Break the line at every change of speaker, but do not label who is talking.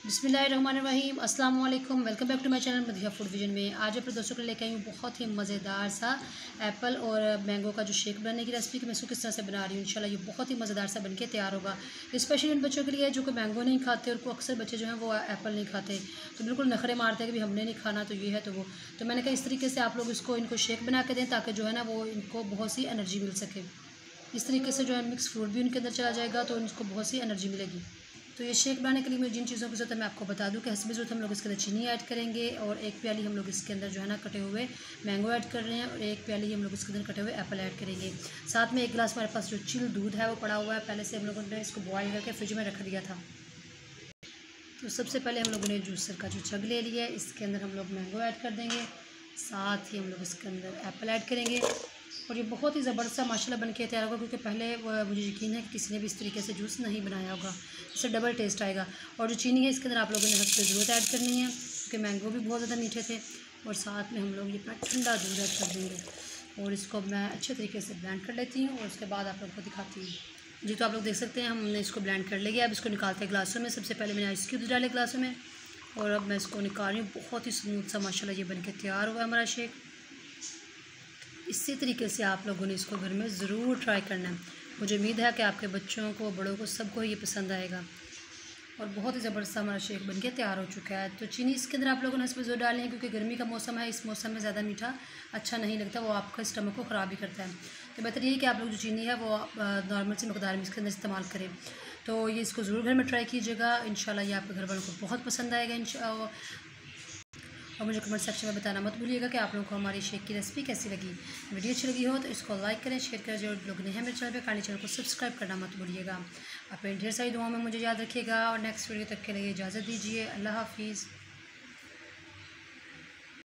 बिस्मिल्लाहिर्रहमानिर्रहीम अस्सलाम वालेकुम। Welcome back to my channel Madiha food vision में। आज अपने दोस्तों के लिए लेकर आई हूँ बहुत ही मज़ेदार सा एप्पल और मैंगो का जो शेक बनाने की रेसिपी कि मैं इसको किस तरह से बना रही हूँ। इंशाल्लाह ये बहुत ही मज़ेदार सा बनके तैयार होगा। स्पेशली उन बच्चों के लिए जो कि मैंगो नहीं खाते और को अक्सर बच्चे जो हैं वो एप्पल नहीं खाते, तो बिल्कुल नखरे मारते हैं कि हमने नहीं खाना, तो ये है तो वो। तो मैंने कहा इस तरीके से आप लोग इसको इनको शेक बना के दें ताकि जो है ना वो इनको बहुत सी एनर्जी मिल सके। इस तरीके से जो है मिक्स फ्रूट भी उनके अंदर चला जाएगा तो इनको बहुत सी एनर्जी मिलेगी। तो ये शेक बनाने के लिए मुझे जिन चीज़ों की ज़रूरत है मैं आपको बता दूं कि हस्बी ज़रूरत हम लोग इसके अंदर चीनी ऐड करेंगे और एक प्याली हम लोग इसके अंदर जो है ना कटे हुए मैंगो ऐड कर रहे हैं और एक प्याली हम लोग इसके अंदर कटे हुए एप्पल ऐड करेंगे। साथ में एक गिलास हमारे पास जो चिल दूध है वो पड़ा हुआ है, पहले से हम लोगों ने इसको बॉयल करके फ्रिज में रख दिया था। तो सबसे पहले हम लोगों ने जूसर का जो जग ले लिया है, इसके अंदर हम लोग मैंगो ऐड कर देंगे, साथ ही हम लोग इसके अंदर एप्पल ऐड करेंगे और ये बहुत ही ज़बरदस्त माशाल्लाह बन के तैयार होगा, क्योंकि पहले मुझे यकीन है कि किसी ने भी इस तरीके से जूस नहीं बनाया होगा। इससे डबल टेस्ट आएगा। और जो चीनी है इसके अंदर आप लोगों ने हद से ज़रूरत ऐड करनी है, क्योंकि मैंगो भी बहुत ज़्यादा मीठे थे। और साथ में हम लोग ये अपना ठंडा दूध ऐड कर देंगे और इसको मैं अच्छे तरीके से ब्लेंड कर लेती हूँ और उसके बाद आप लोग को दिखाती हूँ। जी, तो आप लोग देख सकते हैं हमने इसको ब्लेंड कर लिया। अब इसको निकालते हैं ग्लासों में। सबसे पहले मैंने आइस क्यूब्स डाले ग्लासों में और अब मैं इसको निकाल रही हूँ। बहुत ही स्मूथ सा माशाल्लाह ये बन के तैयार हुआ है हमारा शेक। इसी तरीके से आप लोगों ने इसको घर में ज़रूर ट्राई करना है। मुझे उम्मीद है कि आपके बच्चों को, बड़ों को, सबको ये पसंद आएगा। और बहुत ही ज़बरदस्त हमारा शेक बनके तैयार हो चुका है। तो चीनी इसके अंदर आप लोगों ने इसमें ज़रूर डालनी है, क्योंकि गर्मी का मौसम है, इस मौसम में ज़्यादा मीठा अच्छा नहीं लगता, वो आपका स्टमक को ख़राब भी करता है। तो बेहतर ये है कि आप लोग जो चीनी है वो नॉर्मल सी मकदार में इसके अंदर इस्तेमाल करें। तो ये इसको ज़रूर घर में ट्राई कीजिएगा। इंशाल्लाह ये आपके घर वालों को बहुत पसंद आएगा। और मुझे कमेंट सेक्शन में बताना मत भूलिएगा कि आप लोगों को हमारी शेक की रेसिपी कैसी लगी। वीडियो अच्छी लगी हो तो इसको लाइक करें, शेयर करें। जो लोग नहीं हैं मेरे चैनल पे, काली चैनल को सब्सक्राइब करना मत भूलिएगा। अपने ढेर सारी दुआओं में मुझे याद रखिएगा और नेक्स्ट वीडियो तक के लिए इजाज़त दीजिए। अल्लाह हाफिज़।